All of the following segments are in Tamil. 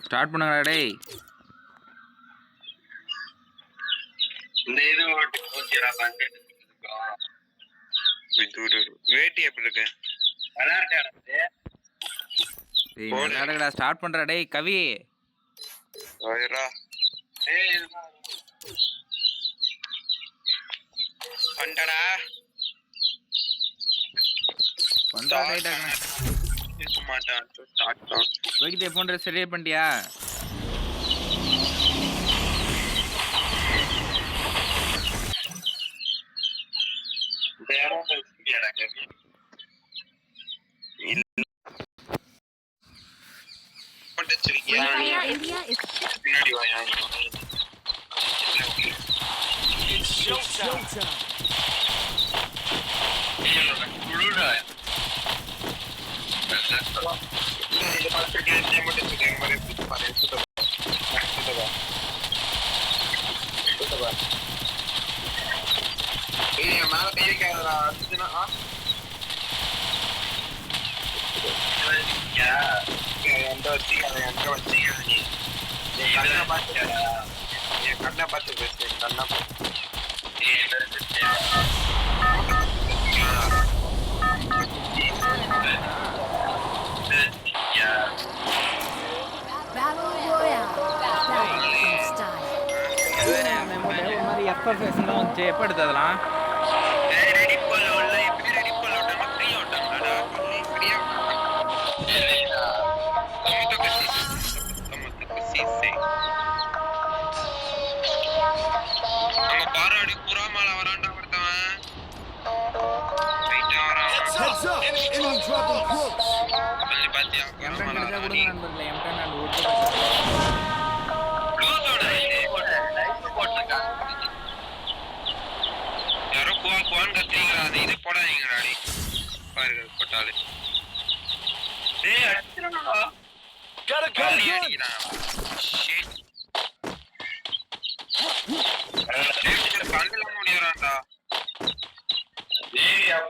ஸ்டார்ட் பண்ணுங்கடா டேய். இந்த இது ஓட்டு ஓகேடா பண்ணிட்டு இருக்கோம். விதுரு வேட்டி எப்படி இருக்கு? நல்லா இருக்கா டேய்? டேய் என்னடா ஸ்டார்ட் பண்றா டேய் கவி. ஓயரா. டேய் பண்டடா. பண்டா ரைட்டா இருக்க மாட்டான். ஸ்டார்ட் தான். வைக்கிட்டே போன் சரியா பண்ணிட்டியா? வேற பேசியடா கவி. பின்னாடி வாயா. மேல கை வைக்காதடா. கண்ணை பார்த்து பேசு. கண்ணா எப்ப எடுத்ததெல்லாம்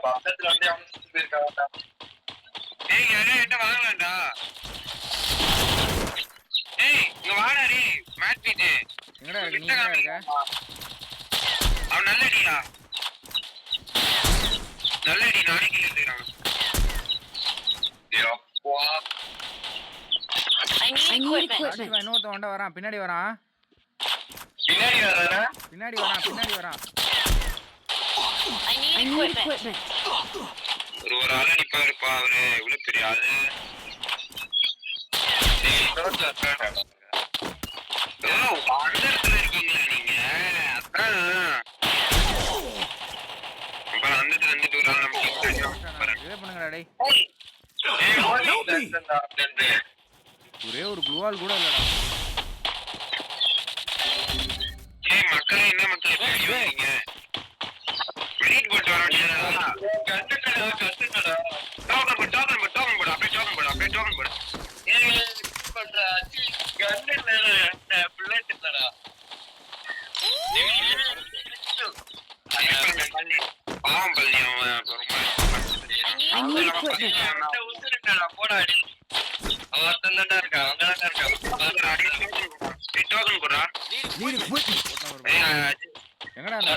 பக்கத்துல வந்து அவங்க போயிருக்காங்கடா. ஏய் யாரே வாங்கலாம்டா. ஏய் இங்க வாடா டே மேட்ச் பீட். எங்கடா இருக்கு? நீ எங்க இருக்க? அவன் நல்லடியா. நல்லடி நாளைக்கு எடுத்துறான். யப்பா I need equipment. இன்னொருத்தன் வந்தா வரான். பின்னாடி வரான். பின்னாடி வரான். I need equipment. ஒரு ஆளு நிப்பாருப்பா. அவரு இவ்வளவு பெரிய ஆளு. இருக்கீங்களா நீங்க? அதான் அந்த வந்துட்டு ஒரு ஆள் பண்ணுங்கடா டேய். ஒரே ஒரு குளோவால் கூட இல்லடா. ஏய் மக்களே, என்ன மக்களே பேசுறீங்க? வெயிட் போட்டு வர வேண்டியதா? கண்டுடா. டோக்கன் போடு. அப்படியே டோக்கன் போடு. ஏய் பண்றா. கண்ணு இல்லடா. புல்லட் இல்லடா. பாவம் பள்ளி அவன் ரொம்ப உசுருட்டா போடாடி. அவர்தான் இருக்கா. அங்கதான் இருக்கா. டோக்கன் போடுறா. எங்கடா அந்த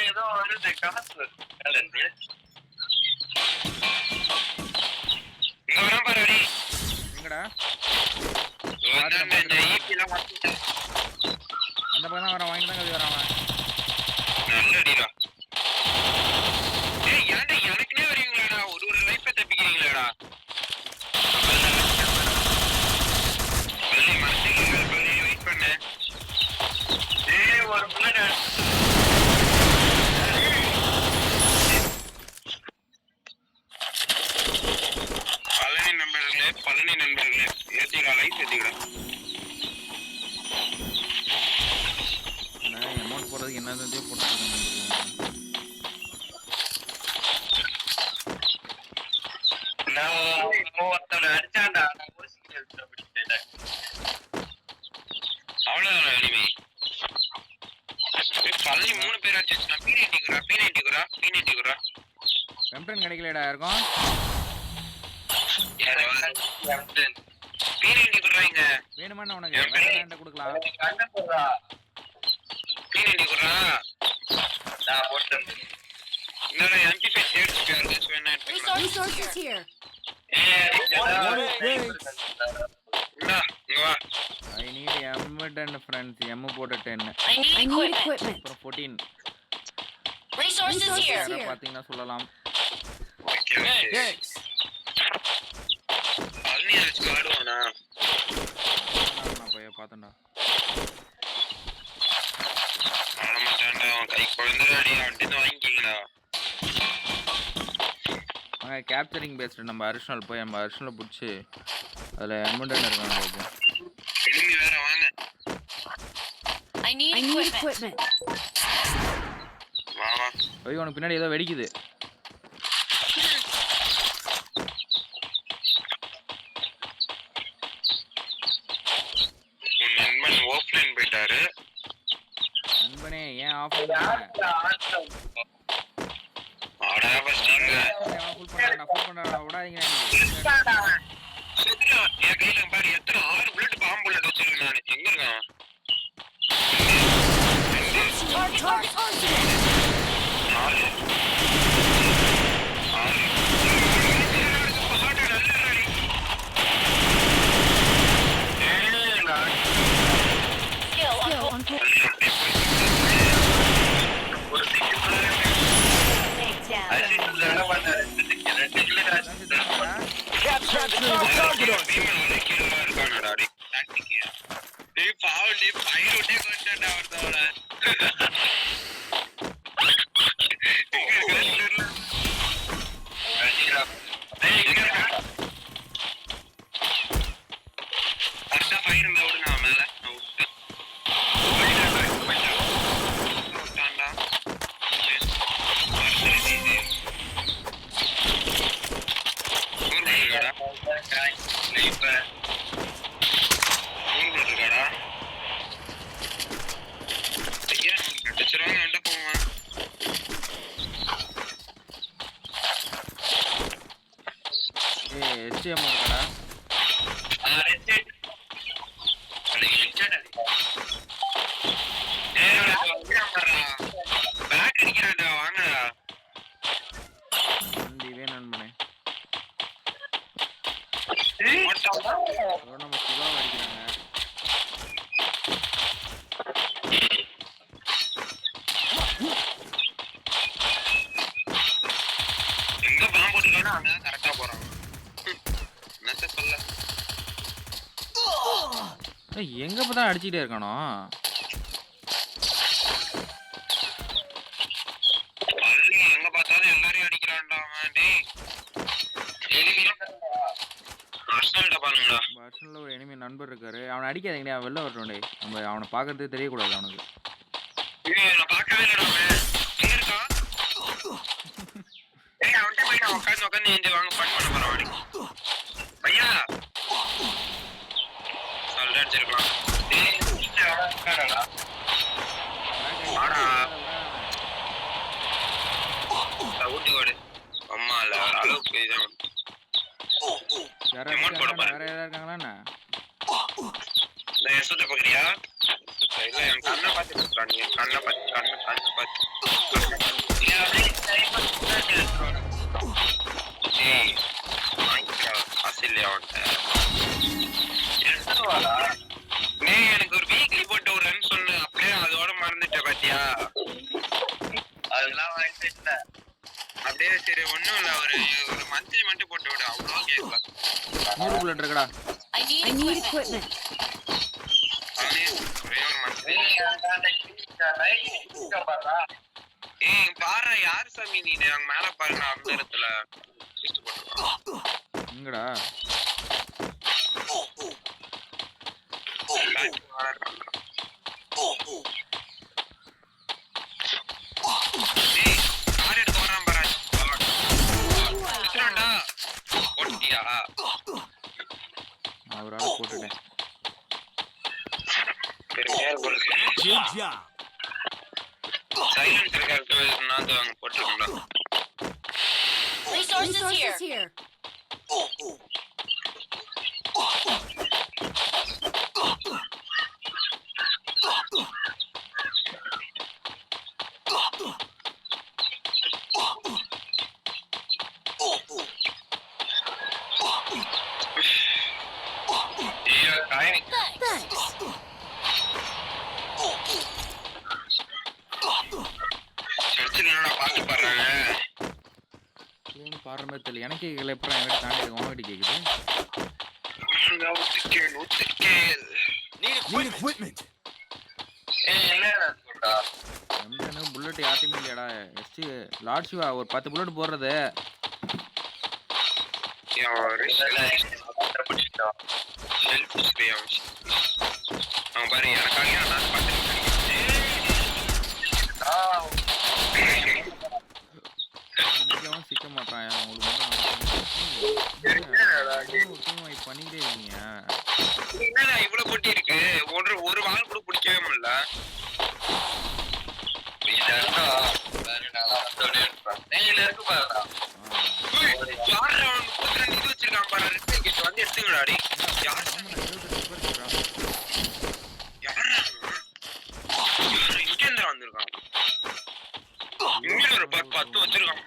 ஏதோ வருது காசு இங்க வரான் பாரு. எங்கடா அந்த பக்கம் தான் வரான். வாங்கிட்டு தான் கவி வரான். நல்லடிடா. ஏய் ஏன்டா எனக்குனே வரீங்களாடா? ஒரு லைஃபை தப்பிக்கிறீங்களாடா? பள்ளி மனசுக்கு பள்ளி வெயிட் பண்ணு. ஏய் ஒரு புல்லட் பழனி நண்பர்களே ஏத்திடா. லைஃப் ஏத்திடா. அமௌண்ட் போடுறதுக்கு என்னது போட்டு ஒருத்தவனை அடிச்சான்டா. அவ்வளவுதான் இனிமே பள்ளி 3 பேர் அடிச்சுனா P90 குறா M10 கிடைக்கலடா யாருக்கும். P90 குறாங்க. வேணுமான்னு உனக்கு வேண்டாம் கொடுக்கலாம். P90 குறா. நான் போட்டேன். இன்னொரு MP5 தேடிச்சு வேணா. Resources here. I need M10 friends. M போட்ட 10. I need equipment. அப்புறம் 14. Resources here. பாத்தீங்கன்னா சொல்லலாம். ஓகே. அல்னி அடிச்சு காடுவானா? நான் போய் பார்த்தேன்டா. ஆளமாட்டான்டா அவன் கை குழந்தறாடி அவன்கிட்ட வாங்கிக்கீங்கடா. அங்க கேப்சரிங் பேஸ்ட் நம்ம அரிஷனல் போய் நம்ம அரிஷனல புடிச்சு அதுல M10 இருக்காங்க பாப்போம். எனிமி வேற வாங்க. I need equipment. வா வா. ஐயோ உனக்கு பின்னாடி ஏதோ வெடிக்குது. நண்பன் ஆஃப்லைன் போயிட்டாரு. நண்பனே ஏன் ஆஃப் பண்ணிட்ட? ஆடா பஸ்டிங்க. ஃபுல் பண்ணடா விடாதீங்க. என் கையில பாரு எத்தனை 6 புல்லட் பாம்பு புல்லட் வச்சிருக்கேன் நான். எங்க இருக்கான்? Target targeted. 4 Skill on point. Capture the target on. HM இருக்கடா. வண்டி வேணும் நண்பனே. அதோட நம்ம சுலா அடிக்கிறாங்க. எங்க பாம்பு போட்டுருக்கானோ அங்க கரெக்டா போறான். என்னத்த சொல்ல? எங்க பார்த்தா அடிச்சிட்டே இருக்கானோ? பள்ளி எங்க பார்த்தாலும் எல்லாரையும் அடிக்கிறான்டா அவன். டேய் அர்சனல்ட பாருங்கடா. பர்சனல்ல ஒரு எனிமி நண்பர் இருக்காரு. அவனை அடிக்காதீங்கடா, அவன் வெளில வரட்டும் டேய். நம்ம அவனை பார்க்கறதே தெரியக்கூடாது அவனுக்கு. ஏய் நான் பார்க்கவே இல்லடா அவன். எங்க இருக்கான்? ஏய் அவன்கிட்ட போய் நான் உட்கார்ந்து இங்க வாங்க ஃபன் பண்ண போறோம் வாடி. பையா சொல்றேன் சரிக்கலாம். ஏய் இந்த ஆடா ஆடா ஊட்டி ஓடு. அம்மா இல்ல ஒரு அளவுக்கு இதான். வேற யாராவது இருக்காங்களா என்ன? நான் சுத்த போறியா? இல்ல என் கண்ணை பார்த்து சொல்றான். நீ கண்ணை பார்த்து கண்ணை பார்த்து ஏய் வாங்கிக்கா காசு இல்லையா அவன்கிட்ட? எடுத்துட்டு வாடா. நீ எனக்கு ஒரு வீக்லி போட்டு ஒரு ரன் சொன்ன அப்படியே அதோட மறந்துட்ட பாத்தியா? அதெல்லாம் வாங்கிட்டு இல்ல. அப்படியே சரி ஒண்ணும் இல்ல ஒரு மந்த்லி மட்டும் போட்டு விடு அவ்வளோ கேட்கலாம். 100 புல்லட் இருக்குடா. I need equipment. ஏய் பாரு யார் சாமி நீ அங்க மேல பாருங்க அந்த இடத்துல எங்கடா? ஏய் கார் எடுத்து வரான் பாரு. எத்தனடா ஓட்டியா? நான் ஒரு ஆளை போட்டுட்டேன். பெருமையா இருக்கு. Good job. சைலன்ஸ் இருக்க நான் வாங்க போட்டுருக்கோம்டா. Resources here. Thanks. சர்ச்சில் என்னடா பாட்டு பாடுறாங்க? பாடுற மாதிரி தெரியல. எனக்கு கேட்கல. எப்பறம் என்கிட்ட தாண்டி உங்ககிட்ட கேட்குது. Need equipment. புல்லட் யார்ட்டையுமே இல்லையாடா? எஸ்டி லார்ட் சிவா ஒரு 10 புல்லட் போடுறது. அவன் பாரு எனக்காக நான் பார்த்து சிக்க மாட்டான். உங்களுக்கு பண்ணிட்டே இருக்கீங்க. என்னடா இவ்வளவு போட்டி இருக்கு? ஒரு வால் கூட பிடிக்கவே முடியல. இது வச்சிருக்கான் பாரு வந்து எடுத்துங்கடாடி. இங்கேந்திரா வந்திருக்கான். இங்க ஒரு 10 வச்சிருக்கான்.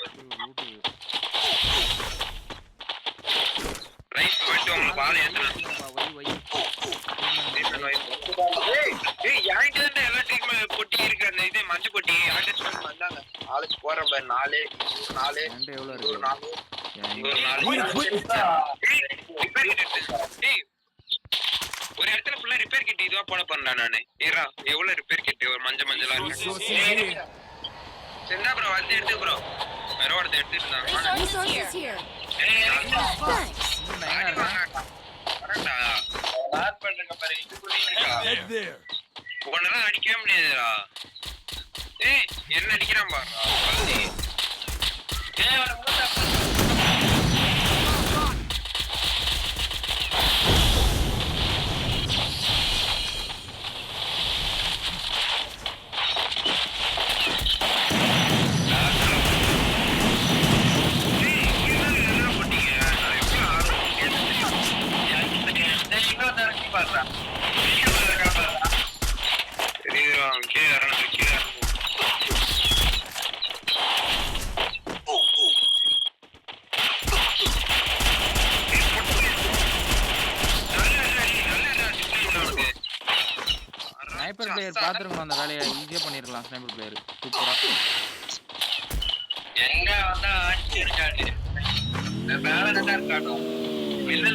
ரைட் போயிட்டு அவங்க பால் ஏத்துறாங்க. எல்லா ட்ரீட்மெண்ட் பொட்டி இருக்கு. அந்த இது மஞ்சள் பொட்டி வந்தாங்க. ஆளுக்கு போற பாரு 4 ஒரு இடத்துல ஃபுல்லா ரிப்பேர் கிட் இதுவா போட போறேன்டா நானு. ஏறா எவ்வளவு ரிப்பேர் கிட் ஒரு மஞ்சளா இருக்கு. செண்டா ப்ரோ வந்து எடுத்து ப்ரோ வேற ஒருத்த எடுத்துட்டாங்க. Resources here. Thanks. ஸ்டார்ட் பண்ணுங்க பாரு. இது குடிங்கடா. Head there. உன்னலாம் அடிக்கவே முடியாதுடா. ஏய் என்ன அடிக்கிறான் பாருடா. ஏய் அவன மூட்டை ஸ்னைப்பர் பிளேயர் பாத்துறோம். அந்த வேலையை ஈஸியா பண்ணிரலாம். ஸ்னைப்பர் பிளேயர் சூப்பரா எங்க வந்தா ஆட்சி இருக்காது. வேலை நல்லா இருக்காடோ இல்ல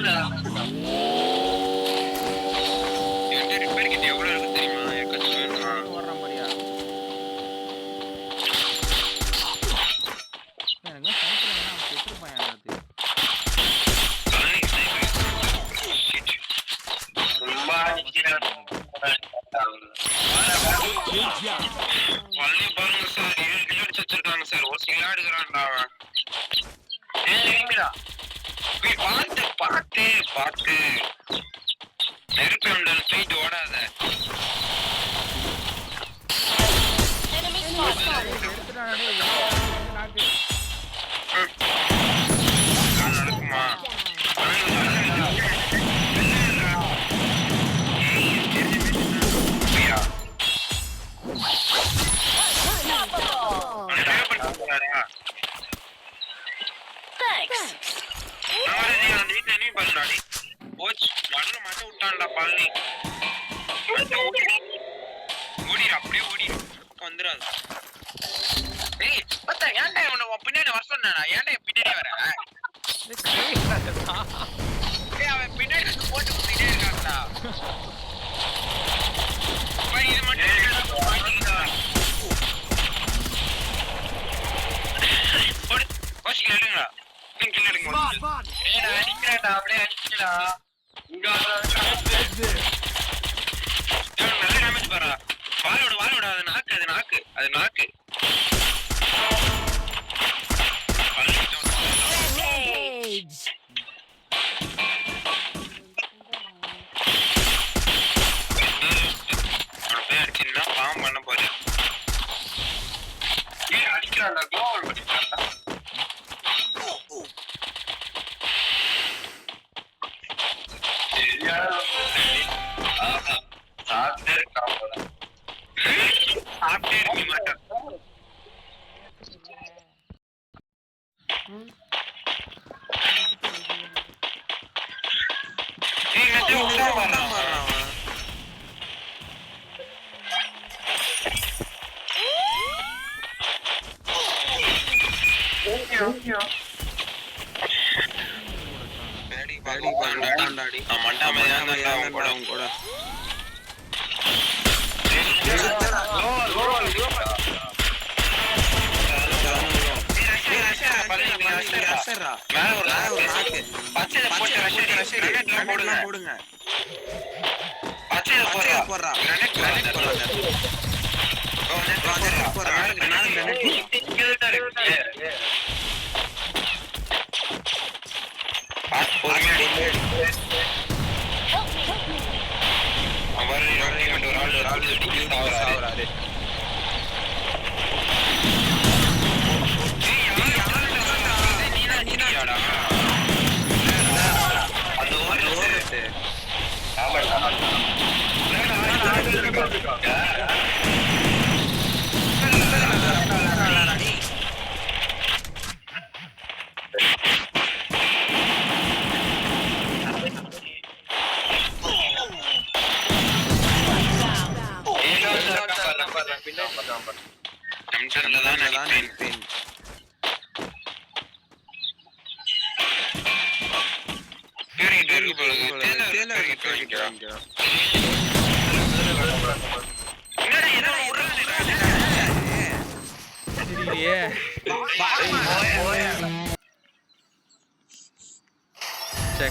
என்கிட்ட ரிப்பேர் கிட்ட எவ்வளவு இருக்கு தெரியுமா? எக்கச்சக்கம் வர்றான் பாரியா. எனக்கு ஸ்னைப்பர் வேணா செத்துருப்பான். எனக்கு ரொம்ப அடிக்கிறான். பள்ளி பாருங்க சார். 7 கிலோ அடிச்சு வச்சிருக்காங்க சார். ஒரு சில ஆடுகிறான்டா அவன். பார்த்து பார்த்து பார்த்து நெருக்கம் போயிட்டு ஓடாத. நடக்குமா? பழனி ஓடிடு அப்படியே ஓடிடு வந்துடாது. ஏய் பத்தா ஏன்டா இவனை பின்னாடி வர சொன்னா? ஏன்டா பின்னாடி வர? அவன் பின்னாடி போட்டு குத்திட்டே இருக்காங்கடா. இது மட்டும் எடுங்களா அடிக்கிறாடா. அப்படியே அடிக்கடா. நல்ல டேமேஜ் பாரா. வாலோட அது நாக்கு அது நாக்கு. அடிச்சுன்னா பாவம் பண்ண போறேன். கீழே அந்த குளோவல் பண்ணிட்டாங்க. சாப்பிட்டே இருக்க மாட்டேன்.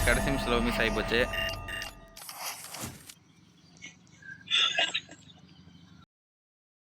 கடைசி நிமிஷம் மிஸ் ஆகி போச்சு.